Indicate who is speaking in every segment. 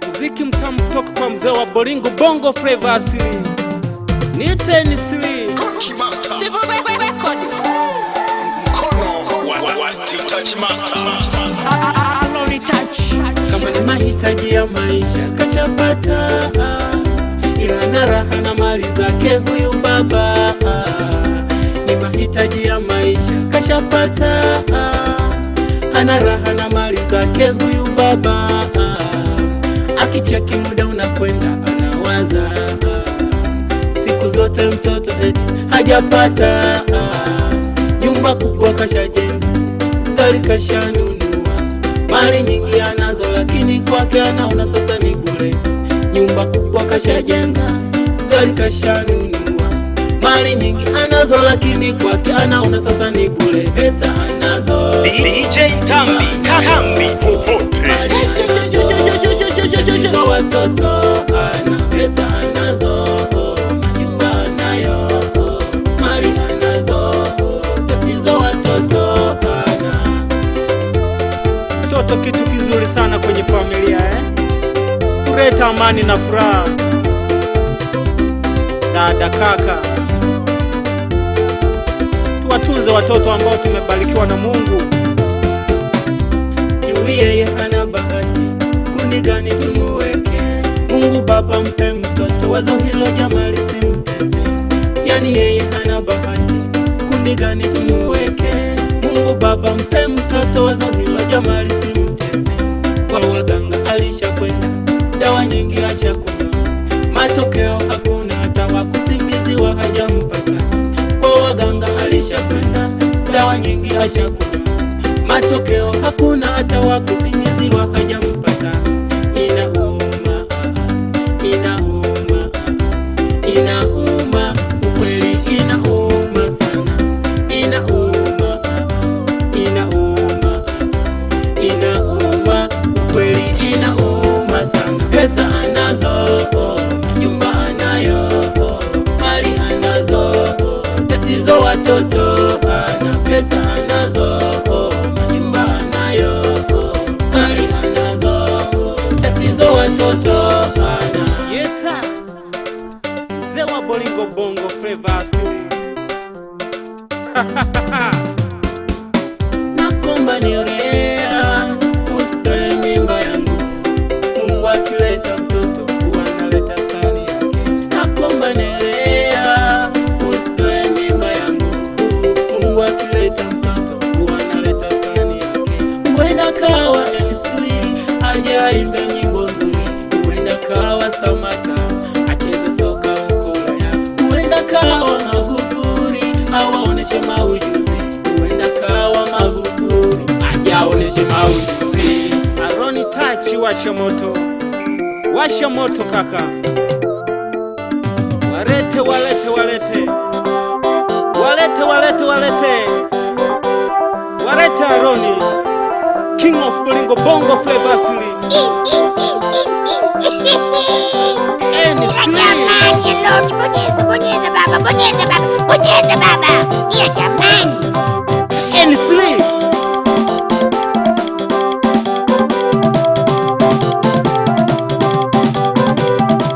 Speaker 1: Muziki mtamu kutoka kwa mzee wa Bolingo Bongo Flava asili. Niite ni siri. Kama ni mahitaji ya maisha kashapata, ila na raha na mali zake huyu baba. Ni mahitaji ya maisha kashapata, ana raha na mali zake huyu baba. Akicheki muda unakwenda anawaza, siku zote mtoto eti hajapata. Nyumba kubwa kashajenga, gari kashanunua, mali nyingi anazo lakini kwake anaona sasa ni bure. Nyumba kubwa kashajenga, gari kashanunua, mali nyingi anazo lakini kwake anaona sasa ni bure. Pesa anazo
Speaker 2: DJ Tambi Kahambi popote,
Speaker 1: tatizo watoto ana, pesa anazo, nyumba anayo, mali anazo, tatizo watoto ana. Mtoto kitu kizuri sana kwenye familia kuleta amani na furaha. Dada, kaka, tuwatunze watoto ambao tumebarikiwa na Mungu. Sijui yeye hana bahati, kundi gani tumuweke? Mungu Baba mpe mtoto, wazo hilo jamali simtese. Yani yeye hana bahati, kundi gani tumuweke? Mungu Baba mpe mtoto, wazo hilo jamali simtese. Kwa waganga alishakwenda, dawa nyingi ashakunywa, matokeo hakuna, hata wakusingiziwa hajampata. Kwa waganga alishakwenda, dawa nyingi ashakunywa, matokeo hakuna, hata wakusingiziwa hajampata. Inauma, inauma, inauma, ukweli inauma sana. Inauma, inauma, inauma, ukweli inauma sana. Pesa anazo, nyumba anayo, mali anazo, tatizo watoto ana. Pesa anazo, nyumba anayo, mali anazo, tatizo watoto ana. Yes sir, mzee wa Bolingo Bongo Flava asili. Nakomba niorea, usitoe mimba yangu. Mungu akileta mtoto huwa analeta sani yake. Nakomba niorea, usitoe mimba yangu. Mungu akileta mtoto huwa analeta sani yake. Huenda kawa Elisuri aje aimbe nyimbo nzuri, huenda kawa Samata acheze soka huko Ulaya, huenda kawa Magufuli awaoneshe maujuzi, huenda kawa Magufuli aje aoneshe maujuzi. Aroni Touch, washa moto, washa moto kaka, walete walete walete walete walete walete walete Aroni, King of Bolingo Bongo Flava asili.
Speaker 3: Bonyeza baba, bonyeza baba, bonyeza baba. Ya jamani.
Speaker 1: N3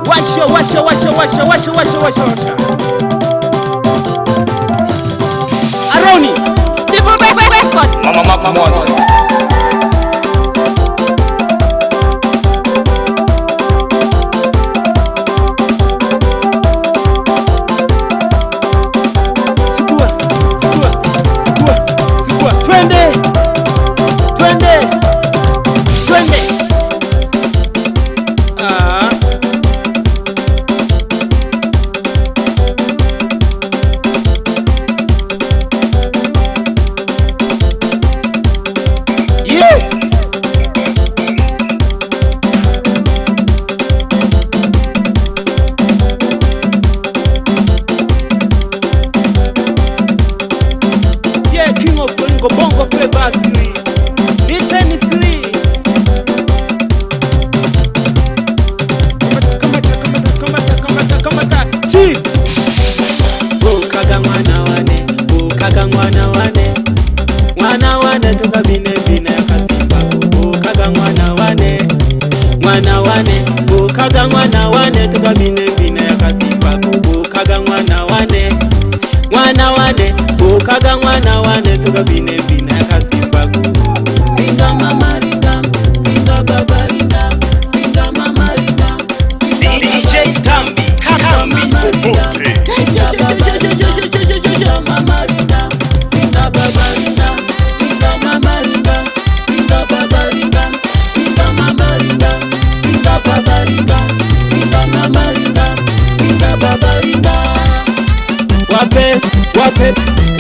Speaker 1: washa washa washa washa washa washa washa washa Aroni
Speaker 4: Steve Record.
Speaker 1: Sukua, sukua, sukua, sukua. Twende, twende, twende.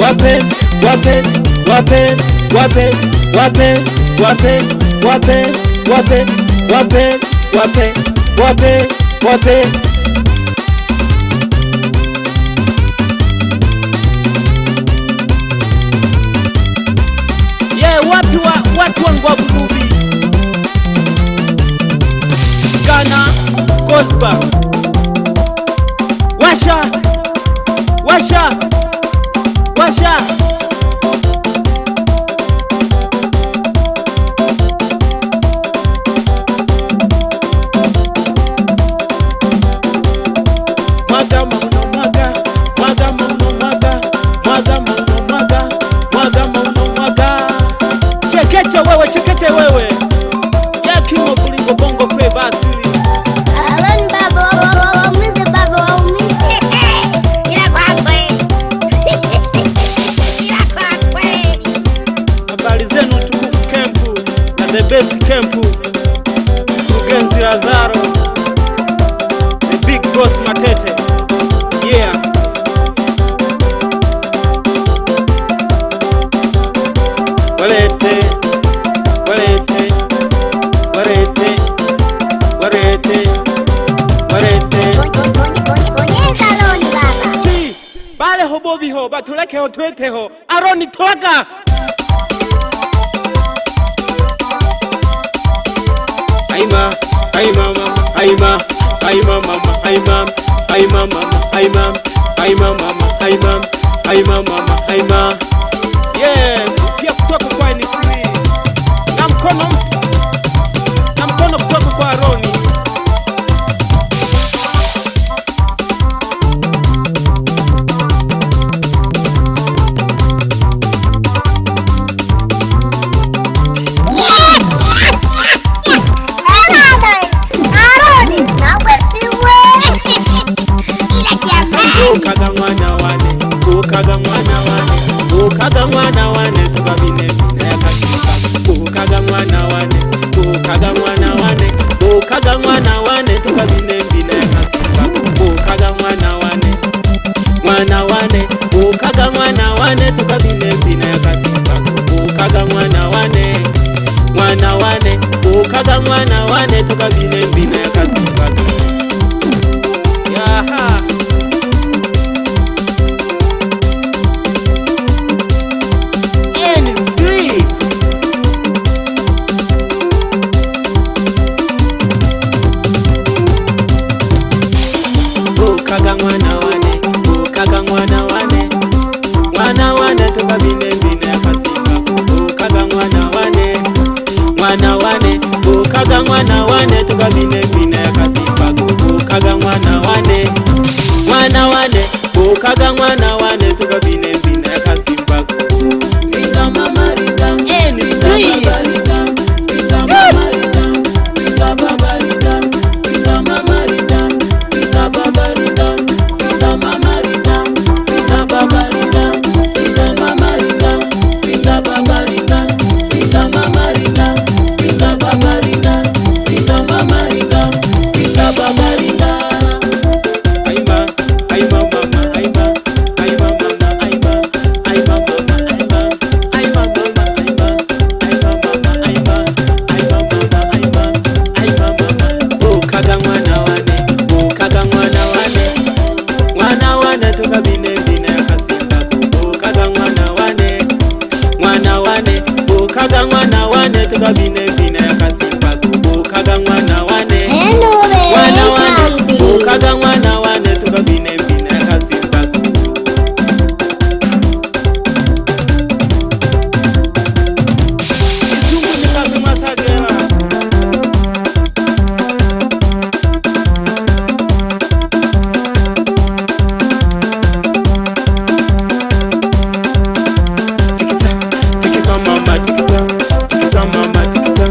Speaker 1: wape, wape, wape, wape, wape, wape, wape, wape, wape, wape, wape, wape. Watu wangu wa Burubi, Ghana, Gosba, washa, washa, washa. Mwaga mauno mwaga, mwaga mauno mwaga, mwaga mauno mwaga, mwaga mauno mwaga. Chekeche wewe, chekeche wewe. Ya kimo kulingo bongo flavor asili.
Speaker 3: Alon baba, waumize baba, waumize. Ila kwa kweli. Ila kwa kweli.
Speaker 1: Habari zenu tukufu kempu na the best kempu. Mkurugenzi Lazaro, the big boss Matete. Yeah. Walete, walete, walete, walete, walete.
Speaker 3: Bonyeza Aloni baba.
Speaker 1: Chi, bale ho bobi ho, batuleke ho twete ho. Aroni toga. Aima, aima mama, aima, aima mama, aima, aima mama, aima, aima mama, aima, aima mama, aima. Yeah, pia kutoka kwa Nisri. Na mkono kutoka kwa Aroni.
Speaker 3: Aroni, nawe siwe. Ila jamaa.
Speaker 1: Ukaga mwana wane, ukaga mwana wane, ukaga mwana wane, tukabine bina ya kasika. Ukaga mwana wane, ukaga mwana wane, ukaga mwana wane, tukabine bina ya kasika. Ukaga mwana wane, mwana wane, ukaga mwana wane, tukabine bina ya kasika. Ukaga mwana wane, mwana wane, ukaga mwana wane, tukabine bina ya kasika. Yaha. Ukaga mwana wane, ukaga mwana wane, mwana wane tukabine mbine ya kasika. Ukaga mwana wane, mwana wane, ukaga mwana wane tukabine mbine ya kasika. Ukaga mwana wane, mwana wane, ukaga mwana wane tukabine mbine ya kasika. Ringa mama ringa, ni sweet. Ringa mama ringa, ringa baba ringa, ringa mama ringa, ringa baba ringa, ringa mama ringa, ringa baba ringa, ringa mama ringa, ringa baba ringa, ringa mama ringa, ringa baba ringa, ringa mama ringa, ringa baba ringa. Aima, aima mama, aima, aima mama, aima, aima mama, aima, aima mama, aima, aima mama, aima, aima mama, aima, aima mama. Ukaga mwana wane, ukaga mwana wane, mwana wane tukabine mbine ya kasika. Ukaga mwana wane, mwana wane, ukaga mwana wane tukabine mbine ya kasika. Ukaga mwana wane, mwana wane, ukaga mwana wane tukabine mbine ya kasika. Isungu nikazi masagela. Tikisa, tikisa mama, tikisa, tikisa mama, tikisa.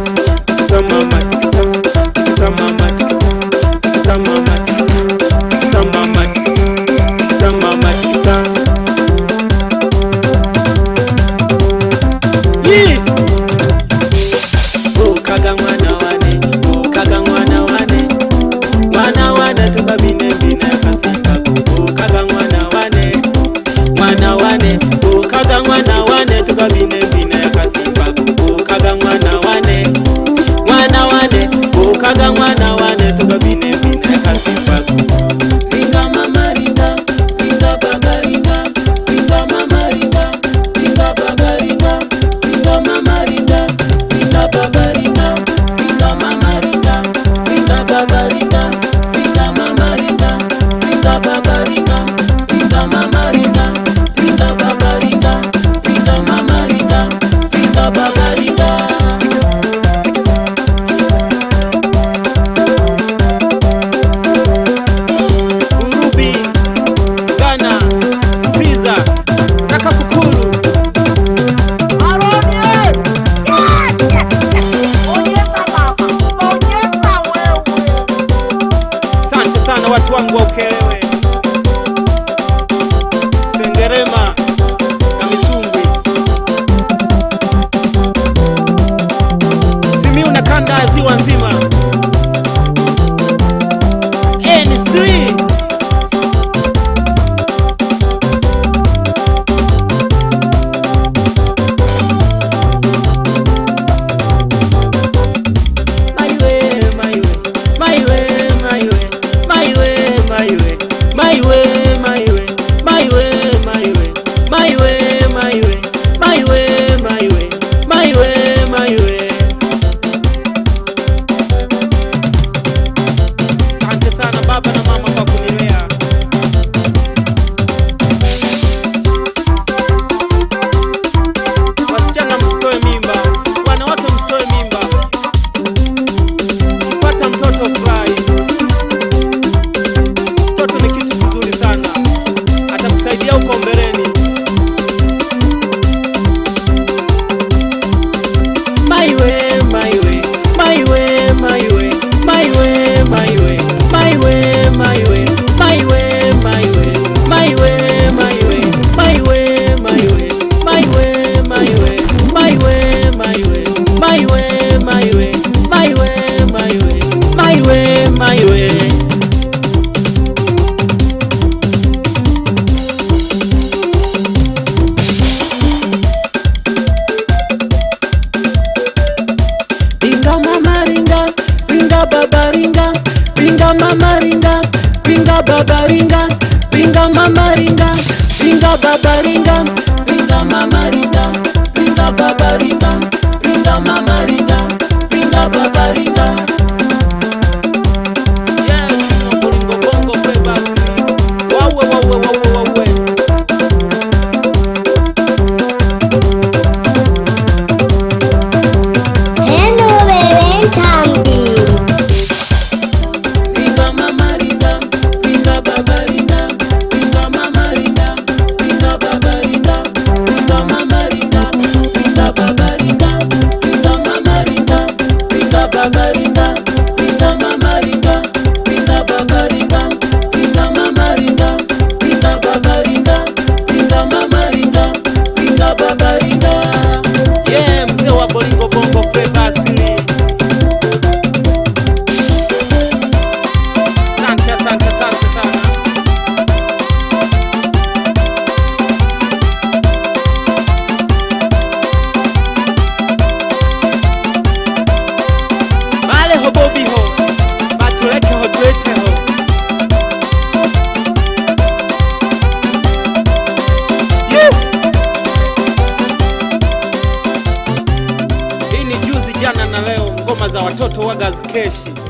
Speaker 1: pinga mama ringa, pinga baba ringa, pinga mama ringa, pinga baba ringa, pinga mama ringa, pinga baba ringa, pinga mama ringa, pinga baba ringa. Yes, Bolingo Bongo Flavors. Wawe wawe wawe wawe.
Speaker 3: Hello baby Tambi.
Speaker 1: Pinga mama ringa, pinga baba ringa, pinga mama ringa, pinga baba ringa, pinga mama ringa, pinga baba ringa, pinga mama ringa, pinga baba ringa, pinga mama ringa, pinga baba ringa, pinga mama ringa, pinga baba ringa, pinga mama ringa, pinga baba ringa. Yeah, mzee wa Bolingo Bongo Flavors. Asante, asante, asante sana. Bale ho bobi ho, batuleke ho twete ho. Yeah. Hii ni juzi jana na leo, ngoma za watoto waga zikeshi.